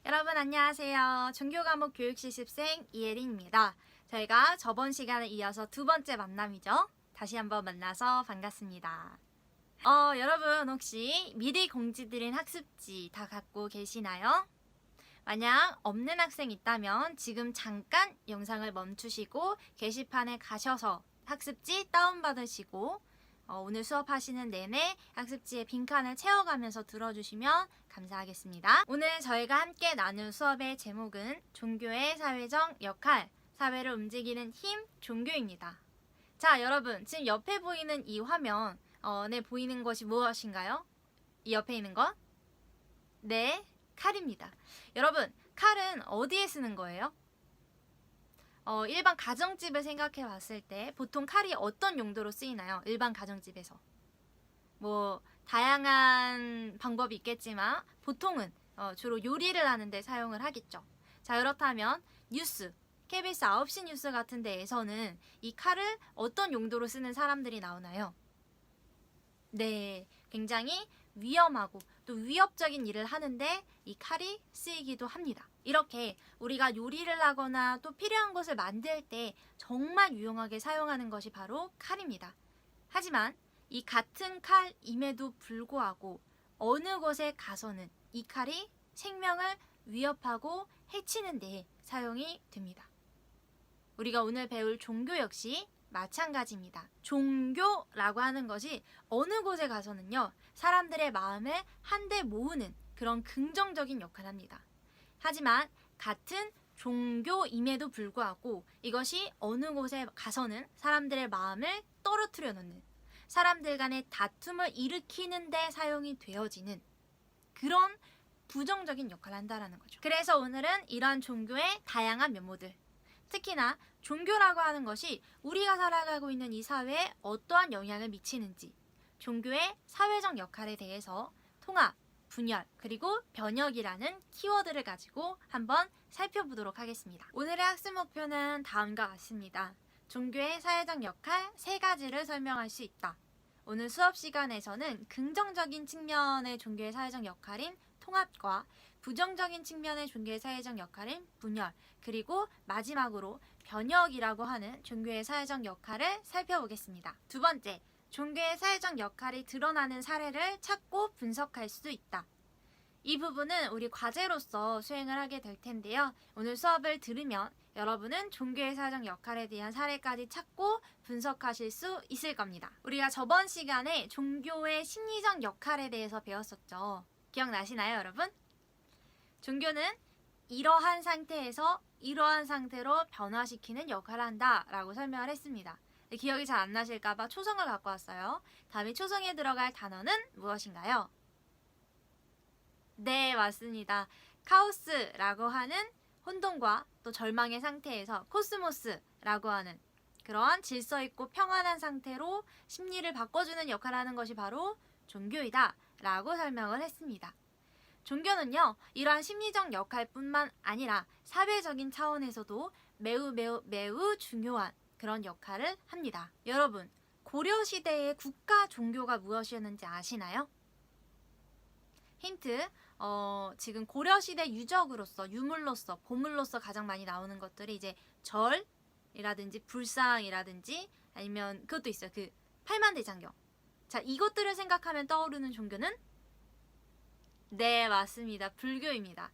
여러분 안녕하세요. 종교과목 교육실습생 이혜린입니다. 저희가 저번 시간에 이어서 두 번째 만남이죠. 다시 한번 만나서 반갑습니다. 여러분 혹시 미리 공지드린 학습지 다 갖고 계시나요? 만약 없는 학생 있다면 지금 잠깐 영상을 멈추시고 게시판에 가셔서 학습지 다운받으시고 오늘 수업하시는 내내 학습지의 빈칸을 채워가면서 들어주시면 감사하겠습니다. 오늘 저희가 함께 나눌 수업의 제목은 종교의 사회적 역할, 사회를 움직이는 힘, 종교입니다. 자, 여러분 지금 옆에 보이는 이 화면 네, 보이는 것이 무엇인가요? 이 옆에 있는 것? 네, 칼입니다. 여러분, 칼은 어디에 쓰는 거예요? 일반 가정집을 생각해 봤을 때 보통 칼이 어떤 용도로 쓰이나요? 일반 가정집에서. 뭐 다양한 방법이 있겠지만 보통은 주로 요리를 하는데 사용을 하겠죠. 자, 그렇다면 뉴스, KBS 9시 뉴스 같은 데에서는 이 칼을 어떤 용도로 쓰는 사람들이 나오나요? 네, 굉장히 위험하고 또 위협적인 일을 하는데 이 칼이 쓰이기도 합니다. 이렇게 우리가 요리를 하거나 또 필요한 것을 만들 때 정말 유용하게 사용하는 것이 바로 칼입니다. 하지만 이 같은 칼임에도 불구하고 어느 곳에 가서는 이 칼이 생명을 위협하고 해치는 데 사용이 됩니다. 우리가 오늘 배울 종교 역시 마찬가지입니다. 종교라고 하는 것이 어느 곳에 가서는요, 사람들의 마음을 한데 모으는 그런 긍정적인 역할을 합니다. 하지만 같은 종교임에도 불구하고 이것이 어느 곳에 가서는 사람들의 마음을 떨어뜨려 놓는, 사람들 간의 다툼을 일으키는 데 사용이 되어지는 그런 부정적인 역할을 한다는 거죠. 그래서 오늘은 이러한 종교의 다양한 면모들, 특히나 종교라고 하는 것이 우리가 살아가고 있는 이 사회에 어떠한 영향을 미치는지, 종교의 사회적 역할에 대해서 통합, 분열, 그리고 변혁이라는 키워드를 가지고 한번 살펴보도록 하겠습니다. 오늘의 학습 목표는 다음과 같습니다. 종교의 사회적 역할 3가지를 설명할 수 있다. 오늘 수업 시간에서는 긍정적인 측면의 종교의 사회적 역할인 통합과 부정적인 측면의 종교의 사회적 역할인 분열, 그리고 마지막으로 변혁이라고 하는 종교의 사회적 역할을 살펴보겠습니다. 두 번째, 종교의 사회적 역할이 드러나는 사례를 찾고 분석할 수 있다. 이 부분은 우리 과제로서 수행을 하게 될 텐데요. 오늘 수업을 들으면 여러분은 종교의 사회적 역할에 대한 사례까지 찾고 분석하실 수 있을 겁니다. 우리가 저번 시간에 종교의 심리적 역할에 대해서 배웠었죠. 기억나시나요, 여러분? 종교는 이러한 상태에서 이러한 상태로 변화시키는 역할을 한다라고 설명을 했습니다. 기억이 잘 안 나실까봐 초성을 갖고 왔어요. 다음에 초성에 들어갈 단어는 무엇인가요? 네, 맞습니다. 카오스라고 하는 혼돈과 또 절망의 상태에서 코스모스라고 하는 그러한 질서 있고 평안한 상태로 심리를 바꿔주는 역할을 하는 것이 바로 종교이다 라고 설명을 했습니다. 종교는요, 이러한 심리적 역할뿐만 아니라 사회적인 차원에서도 매우 중요한 그런 역할을 합니다. 여러분, 고려시대의 국가 종교가 무엇이었는지 아시나요? 힌트, 지금 고려시대 유적으로서, 유물로서, 보물로서 가장 많이 나오는 것들이 이제 절이라든지 불상이라든지 아니면 그것도 있어요. 그 팔만대장경. 자, 이것들을 생각하면 떠오르는 종교는? 네, 맞습니다. 불교입니다.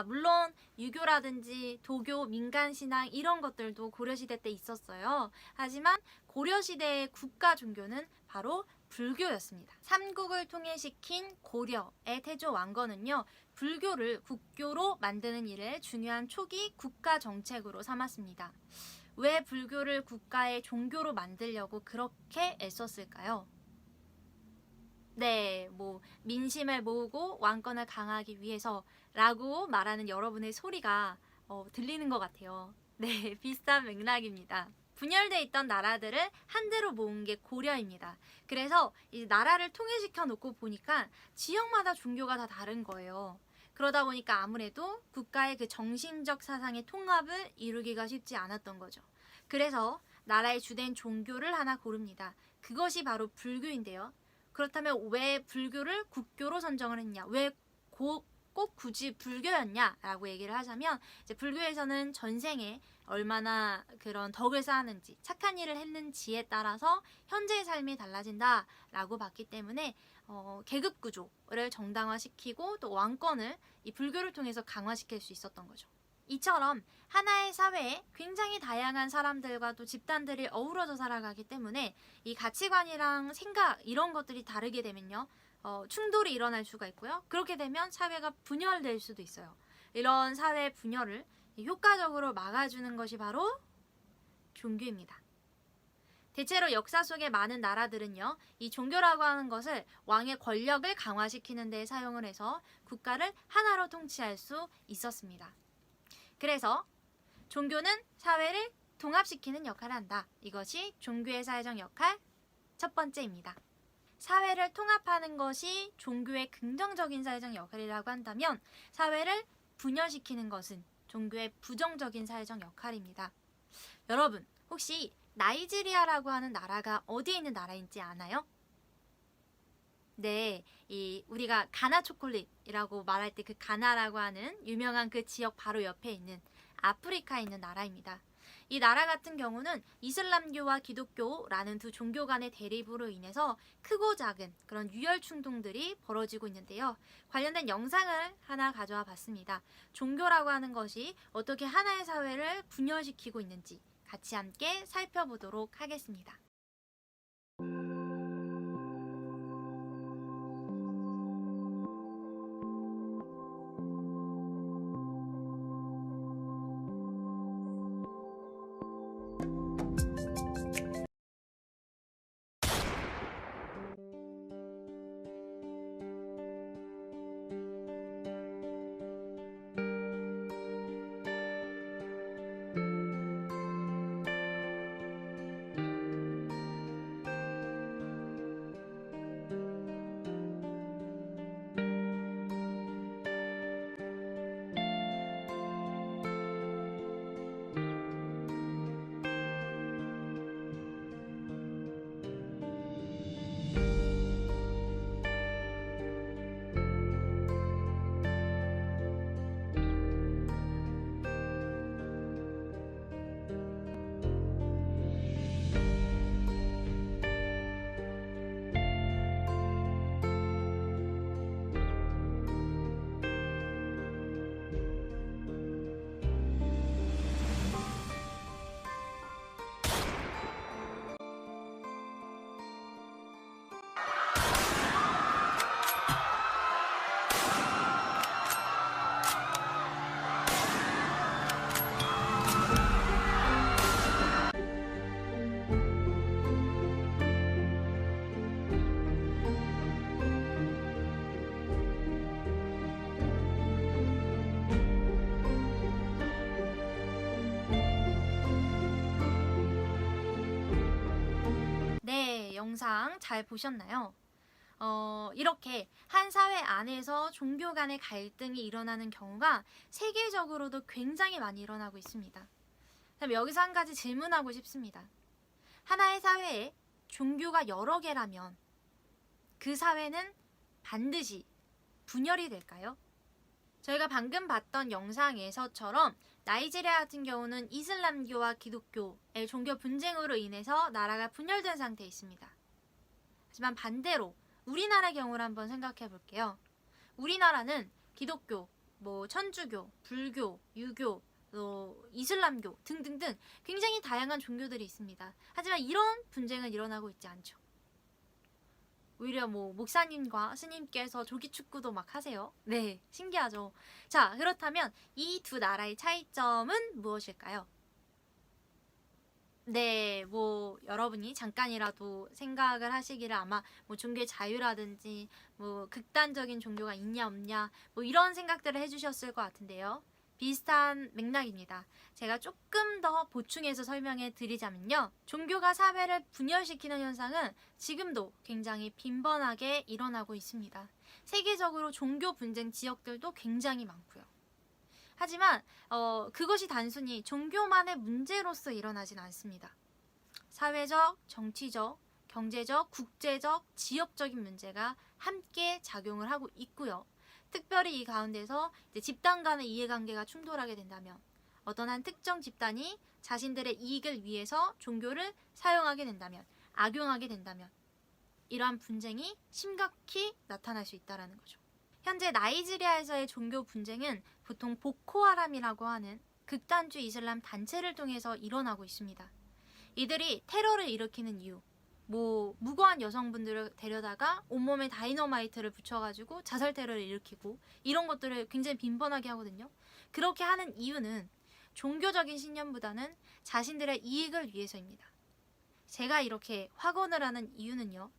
물론 유교라든지 도교, 민간신앙 이런 것들도 고려시대 때 있었어요. 하지만 고려시대의 국가 종교는 바로 불교였습니다. 삼국을 통일시킨 고려의 태조 왕건은요, 불교를 국교로 만드는 일을 중요한 초기 국가 정책으로 삼았습니다. 왜 불교를 국가의 종교로 만들려고 그렇게 애썼을까요? 네, 민심을 모으고 왕권을 강화하기 위해서라고 말하는 여러분의 소리가 들리는 것 같아요. 네, 비슷한 맥락입니다. 분열돼 있던 나라들을 한데로 모은 게 고려입니다. 그래서 이 나라를 통일시켜 놓고 보니까 지역마다 종교가 다 다른 거예요. 그러다 보니까 아무래도 국가의 그 정신적 사상의 통합을 이루기가 쉽지 않았던 거죠. 그래서 나라의 주된 종교를 하나 고릅니다. 그것이 바로 불교인데요. 그렇다면 왜 불교를 국교로 선정을 했냐? 왜 꼭 굳이 불교였냐라고 얘기를 하자면 이제 불교에서는 전생에 얼마나 그런 덕을 쌓았는지 착한 일을 했는지에 따라서 현재의 삶이 달라진다라고 봤기 때문에 계급 구조를 정당화시키고 또 왕권을 이 불교를 통해서 강화시킬 수 있었던 거죠. 이처럼 하나의 사회에 굉장히 다양한 사람들과 또 집단들이 어우러져 살아가기 때문에 이 가치관이랑 생각 이런 것들이 다르게 되면요. 충돌이 일어날 수가 있고요. 그렇게 되면 사회가 분열될 수도 있어요. 이런 사회 분열을 효과적으로 막아주는 것이 바로 종교입니다. 대체로 역사 속의 많은 나라들은요, 이 종교라고 하는 것을 왕의 권력을 강화시키는 데 사용을 해서 국가를 하나로 통치할 수 있었습니다. 그래서 종교는 사회를 통합시키는 역할을 한다. 이것이 종교의 사회적 역할 첫 번째입니다. 사회를 통합하는 것이 종교의 긍정적인 사회적 역할이라고 한다면 사회를 분열시키는 것은 종교의 부정적인 사회적 역할입니다. 여러분, 혹시 나이지리아라고 하는 나라가 어디에 있는 나라인지 아나요? 네, 우리가 가나 초콜릿이라고 말할 때 그 가나라고 하는 유명한 그 지역 바로 옆에 있는 아프리카에 있는 나라입니다. 이 나라 같은 경우는 이슬람교와 기독교라는 두 종교 간의 대립으로 인해서 크고 작은 그런 유혈 충동들이 벌어지고 있는데요. 관련된 영상을 하나 가져와 봤습니다. 종교라고 하는 것이 어떻게 하나의 사회를 분열시키고 있는지 같이 함께 살펴보도록 하겠습니다. 네, 영상 잘 보셨나요? 이렇게 한 사회 안에서 종교 간의 갈등이 일어나는 경우가 세계적으로도 굉장히 많이 일어나고 있습니다. 그럼 여기서 한 가지 질문하고 싶습니다. 하나의 사회에 종교가 여러 개라면 그 사회는 반드시 분열이 될까요? 저희가 방금 봤던 영상에서처럼 나이지리아 같은 경우는 이슬람교와 기독교의 종교 분쟁으로 인해서 나라가 분열된 상태에 있습니다. 하지만 반대로 우리나라 경우를 한번 생각해 볼게요. 우리나라는 기독교, 천주교, 불교, 유교, 이슬람교 등등등 굉장히 다양한 종교들이 있습니다. 하지만 이런 분쟁은 일어나고 있지 않죠. 오히려 목사님과 스님께서 조기축구도 막 하세요. 네, 신기하죠. 자, 그렇다면 이 두 나라의 차이점은 무엇일까요? 네, 여러분이 잠깐이라도 생각을 하시기를 아마 종교의 자유라든지 극단적인 종교가 있냐 없냐 이런 생각들을 해주셨을 것 같은데요. 비슷한 맥락입니다. 제가 조금 더 보충해서 설명해 드리자면요. 종교가 사회를 분열시키는 현상은 지금도 굉장히 빈번하게 일어나고 있습니다. 세계적으로 종교 분쟁 지역들도 굉장히 많고요. 하지만 그것이 단순히 종교만의 문제로서 일어나진 않습니다. 사회적, 정치적, 경제적, 국제적, 지역적인 문제가 함께 작용을 하고 있고요. 특별히 이 가운데서 이제 집단 간의 이해관계가 충돌하게 된다면, 어떤 한 특정 집단이 자신들의 이익을 위해서 종교를 사용하게 된다면, 악용하게 된다면 이러한 분쟁이 심각히 나타날 수 있다는 거죠. 현재 나이지리아에서의 종교 분쟁은 보통 보코하람이라고 하는 극단주의 이슬람 단체를 통해서 일어나고 있습니다. 이들이 테러를 일으키는 이유, 무고한 여성분들을 데려다가 온몸에 다이너마이트를 붙여가지고 자살 테러를 일으키고 이런 것들을 굉장히 빈번하게 하거든요. 그렇게 하는 이유는 종교적인 신념보다는 자신들의 이익을 위해서입니다. 제가 이렇게 확언을 하는 이유는요,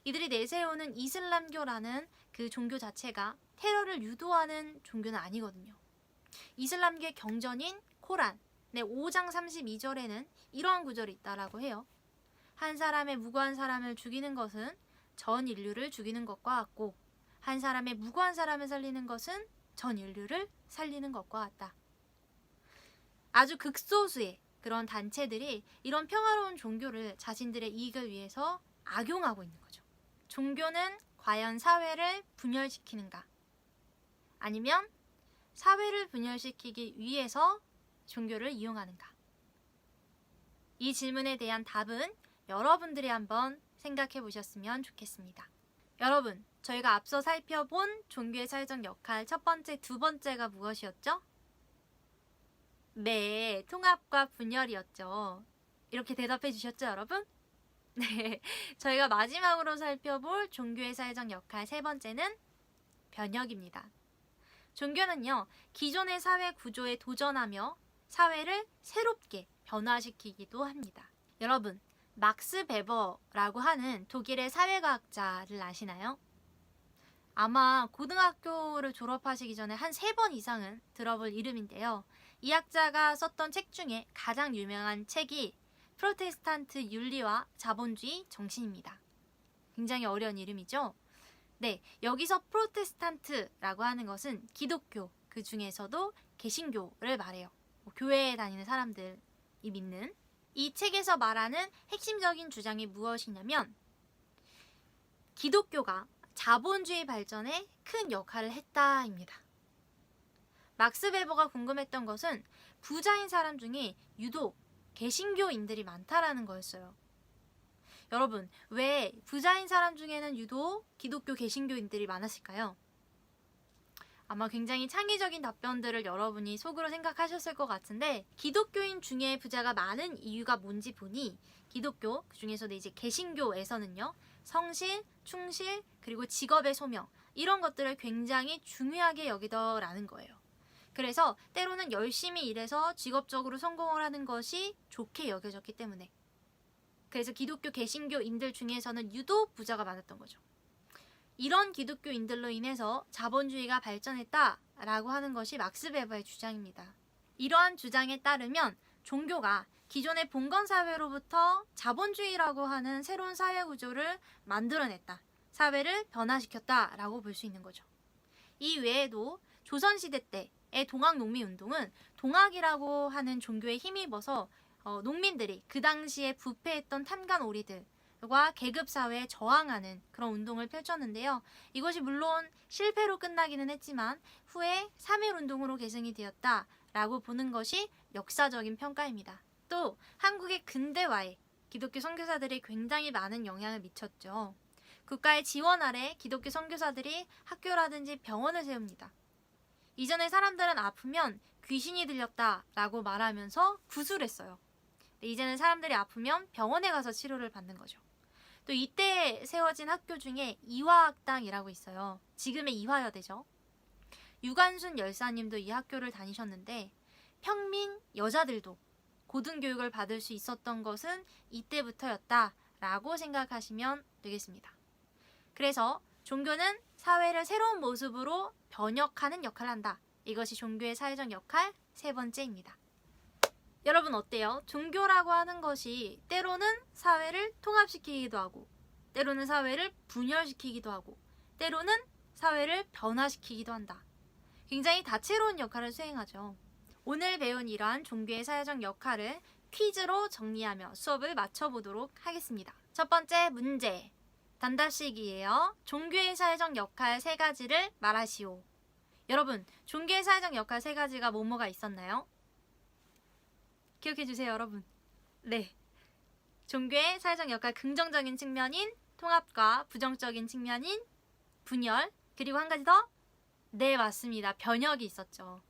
이들이 내세우는 이슬람교라는 그 종교 자체가 테러를 유도하는 종교는 아니거든요. 이슬람교의 경전인 코란의 5장 32절에는 이러한 구절이 있다라고 해요. 한 사람의 무고한 사람을 죽이는 것은 전 인류를 죽이는 것과 같고, 한 사람의 무고한 사람을 살리는 것은 전 인류를 살리는 것과 같다. 아주 극소수의 그런 단체들이 이런 평화로운 종교를 자신들의 이익을 위해서 악용하고 있는 거죠. 종교는 과연 사회를 분열시키는가? 아니면 사회를 분열시키기 위해서 종교를 이용하는가? 이 질문에 대한 답은 여러분들이 한번 생각해 보셨으면 좋겠습니다. 여러분, 저희가 앞서 살펴본 종교의 사회적 역할 첫 번째, 두 번째가 무엇이었죠? 네, 통합과 분열이었죠. 이렇게 대답해 주셨죠, 여러분? 네, 저희가 마지막으로 살펴볼 종교의 사회적 역할 세 번째는 변혁입니다. 종교는요, 기존의 사회 구조에 도전하며 사회를 새롭게 변화시키기도 합니다. 여러분, 막스 베버라고 하는 독일의 사회과학자를 아시나요? 아마 고등학교를 졸업하시기 전에 한 3번 이상은 들어볼 이름인데요. 이 학자가 썼던 책 중에 가장 유명한 책이 프로테스탄트 윤리와 자본주의 정신입니다. 굉장히 어려운 이름이죠? 네, 여기서 프로테스탄트라고 하는 것은 기독교, 그 중에서도 개신교를 말해요. 교회에 다니는 사람들이 믿는. 이 책에서 말하는 핵심적인 주장이 무엇이냐면, 기독교가 자본주의 발전에 큰 역할을 했다입니다. 막스 베버가 궁금했던 것은 부자인 사람 중에 유독 개신교인들이 많다라는 거였어요. 여러분, 왜 부자인 사람 중에는 유독 기독교 개신교인들이 많았을까요? 아마 굉장히 창의적인 답변들을 여러분이 속으로 생각하셨을 것 같은데, 기독교인 중에 부자가 많은 이유가 뭔지 보니 기독교, 그 중에서도 이제 개신교에서는요, 성실, 충실, 그리고 직업의 소명, 이런 것들을 굉장히 중요하게 여기더라는 거예요. 그래서 때로는 열심히 일해서 직업적으로 성공을 하는 것이 좋게 여겨졌기 때문에, 그래서 기독교 개신교인들 중에서는 유독 부자가 많았던 거죠. 이런 기독교인들로 인해서 자본주의가 발전했다라고 하는 것이 막스 베버의 주장입니다. 이러한 주장에 따르면 종교가 기존의 봉건사회로부터 자본주의라고 하는 새로운 사회 구조를 만들어냈다. 사회를 변화시켰다라고 볼 수 있는 거죠. 이 외에도 조선시대 때의 동학농민운동은 동학이라고 하는 종교에 힘입어서 농민들이 그 당시에 부패했던 탄간오리들과 계급사회에 저항하는 그런 운동을 펼쳤는데요. 이것이 물론 실패로 끝나기는 했지만 후에 3.1운동으로 계승이 되었다라고 보는 것이 역사적인 평가입니다. 또 한국의 근대화에 기독교 선교사들이 굉장히 많은 영향을 미쳤죠. 국가의 지원 아래 기독교 선교사들이 학교라든지 병원을 세웁니다. 이전에 사람들은 아프면 귀신이 들렸다라고 말하면서 구술했어요. 이제는 사람들이 아프면 병원에 가서 치료를 받는 거죠. 또 이때 세워진 학교 중에 이화학당이라고 있어요. 지금의 이화여대죠. 유관순 열사님도 이 학교를 다니셨는데, 평민 여자들도 고등교육을 받을 수 있었던 것은 이때부터였다라고 생각하시면 되겠습니다. 그래서 종교는 사회를 새로운 모습으로 변혁하는 역할을 한다. 이것이 종교의 사회적 역할 세 번째입니다. 여러분 어때요? 종교라고 하는 것이 때로는 사회를 통합시키기도 하고, 때로는 사회를 분열시키기도 하고, 때로는 사회를 변화시키기도 한다. 굉장히 다채로운 역할을 수행하죠. 오늘 배운 이러한 종교의 사회적 역할을 퀴즈로 정리하며 수업을 마쳐보도록 하겠습니다. 첫 번째 문제, 단답식이에요. 종교의 사회적 역할 3가지를 말하시오. 여러분, 종교의 사회적 역할 세 가지가 뭐뭐가 있었나요? 기억해 주세요, 여러분. 네. 종교의 사회적 역할 긍정적인 측면인 통합과 부정적인 측면인 분열, 그리고 한 가지 더? 네, 맞습니다. 변혁이 있었죠.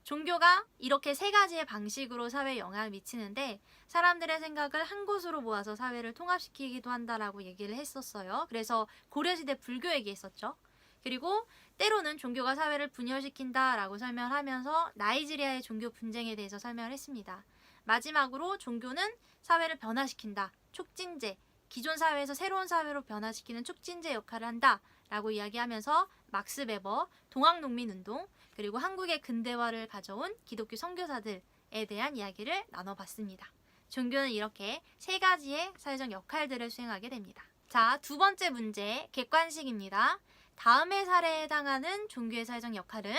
종교가 이렇게 세 가지의 방식으로 사회에 영향을 미치는데 사람들의 생각을 한 곳으로 모아서 사회를 통합시키기도 한다라고 얘기를 했었어요. 그래서 고려시대 불교 얘기했었죠. 그리고 때로는 종교가 사회를 분열시킨다라고 설명하면서 나이지리아의 종교 분쟁에 대해서 설명을 했습니다. 마지막으로 종교는 사회를 변화시킨다. 촉진제, 기존 사회에서 새로운 사회로 변화시키는 촉진제 역할을 한다라고 이야기하면서 막스 베버, 동학농민운동, 그리고 한국의 근대화를 가져온 기독교 선교사들에 대한 이야기를 나눠봤습니다. 종교는 이렇게 세 가지의 사회적 역할들을 수행하게 됩니다. 자, 두 번째 문제, 객관식입니다. 다음의 사례에 해당하는 종교의 사회적 역할은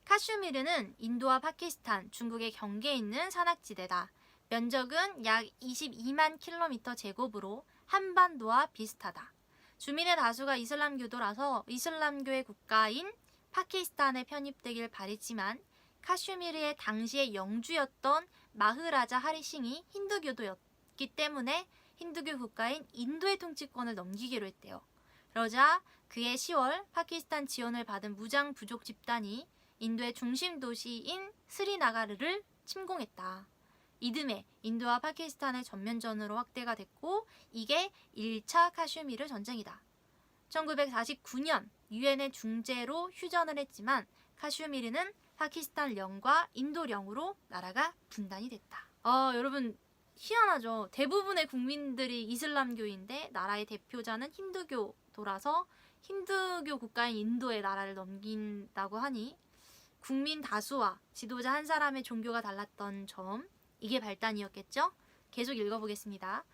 카슈미르는 인도와 파키스탄, 중국의 경계에 있는 산악지대다. 면적은 약 22만 킬로미터 제곱으로 한반도와 비슷하다. 주민의 다수가 이슬람교도라서 이슬람교의 국가인 파키스탄에 편입되길 바랬지만 카슈미르의 당시의 영주였던 마흐라자 하리싱이 힌두교도였기 때문에 힌두교 국가인 인도의 통치권을 넘기기로 했대요. 그러자 그해 10월 파키스탄 지원을 받은 무장 부족 집단이 인도의 중심 도시인 스리나가르를 침공했다. 이듬해 인도와 파키스탄의 전면전으로 확대가 됐고 이게 1차 카슈미르 전쟁이다. 1949년 유엔의 중재로 휴전을 했지만 카슈미르는 파키스탄령과 인도령으로 나라가 분단이 됐다. 여러분 희한하죠. 대부분의 국민들이 이슬람교인데 나라의 대표자는 힌두교도라서 힌두교 국가인 인도에 나라를 넘긴다고 하니 국민 다수와 지도자 한 사람의 종교가 달랐던 점, 이게 발단이었겠죠? 계속 읽어보겠습니다.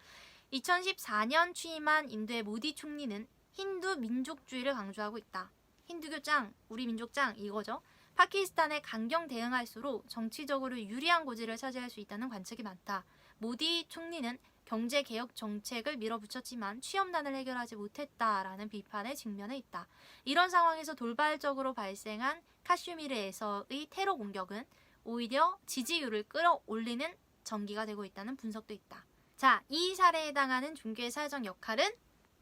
2014년 취임한 인도의 모디 총리는 힌두 민족주의를 강조하고 있다. 힌두교 짱, 우리 민족 짱 이거죠. 파키스탄에 강경 대응할수록 정치적으로 유리한 고지를 차지할 수 있다는 관측이 많다. 모디 총리는 경제개혁 정책을 밀어붙였지만 취업난을 해결하지 못했다라는 비판에 직면해 있다. 이런 상황에서 돌발적으로 발생한 카슈미르에서의 테러 공격은 오히려 지지율을 끌어올리는 전기가 되고 있다는 분석도 있다. 자, 이 사례에 해당하는 종교의 사회적 역할은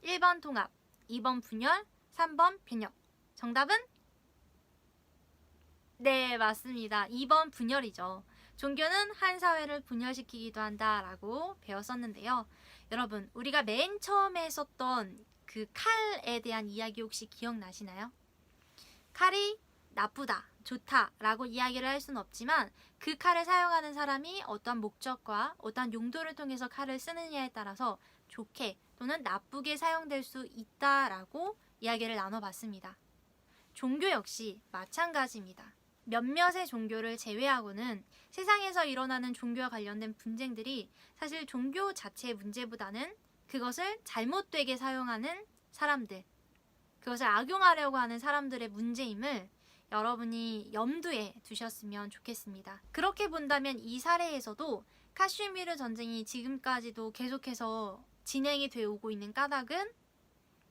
1번 통합, 2번 분열, 3번 변혁. 정답은? 네, 맞습니다. 2번 분열이죠. 종교는 한 사회를 분열시키기도 한다라고 배웠었는데요. 여러분, 우리가 맨 처음에 했었던 그 칼에 대한 이야기 혹시 기억나시나요? 칼이 나쁘다, 좋다라고 이야기를 할 수는 없지만 그 칼을 사용하는 사람이 어떠한 목적과 어떠한 용도를 통해서 칼을 쓰느냐에 따라서 좋게 또는 나쁘게 사용될 수 있다라고 이야기를 나눠봤습니다. 종교 역시 마찬가지입니다. 몇몇의 종교를 제외하고는 세상에서 일어나는 종교와 관련된 분쟁들이 사실 종교 자체의 문제보다는 그것을 잘못되게 사용하는 사람들, 그것을 악용하려고 하는 사람들의 문제임을 여러분이 염두에 두셨으면 좋겠습니다. 그렇게 본다면 이 사례에서도 카슈미르 전쟁이 지금까지도 계속해서 진행이 되어 오고 있는 까닭은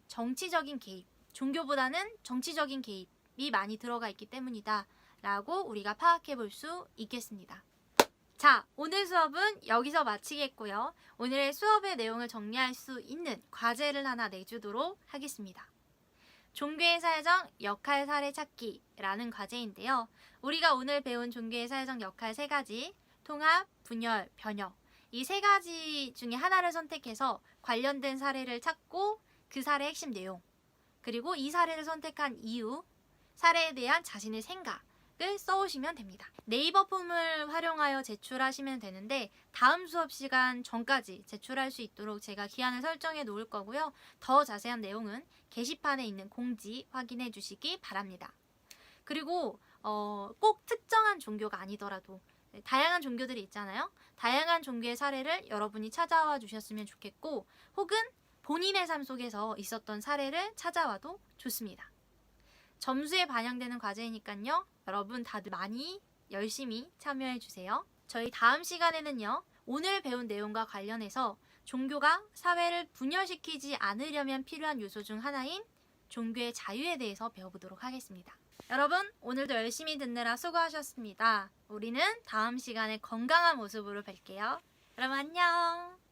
정치적인 개입, 종교보다는 정치적인 개입이 많이 들어가 있기 때문이다 라고 우리가 파악해 볼 수 있겠습니다. 자, 오늘 수업은 여기서 마치겠고요. 오늘의 수업의 내용을 정리할 수 있는 과제를 하나 내주도록 하겠습니다. 종교의 사회적 역할 사례 찾기라는 과제인데요. 우리가 오늘 배운 종교의 사회적 역할 세 가지, 통합, 분열, 변혁, 이 세 가지 중에 하나를 선택해서 관련된 사례를 찾고 그 사례의 핵심 내용, 그리고 이 사례를 선택한 이유, 사례에 대한 자신의 생각을 써오시면 됩니다. 네이버 폼을 활용하여 제출하시면 되는데 다음 수업 시간 전까지 제출할 수 있도록 제가 기한을 설정해 놓을 거고요. 더 자세한 내용은 게시판에 있는 공지 확인해 주시기 바랍니다. 그리고 꼭 특정한 종교가 아니더라도 다양한 종교들이 있잖아요. 다양한 종교의 사례를 여러분이 찾아와 주셨으면 좋겠고 혹은 본인의 삶 속에서 있었던 사례를 찾아와도 좋습니다. 점수에 반영되는 과제이니까요. 여러분 다들 많이 열심히 참여해 주세요. 저희 다음 시간에는요. 오늘 배운 내용과 관련해서 종교가 사회를 분열시키지 않으려면 필요한 요소 중 하나인 종교의 자유에 대해서 배워보도록 하겠습니다. 여러분, 오늘도 열심히 듣느라 수고하셨습니다. 우리는 다음 시간에 건강한 모습으로 뵐게요. 여러분 안녕.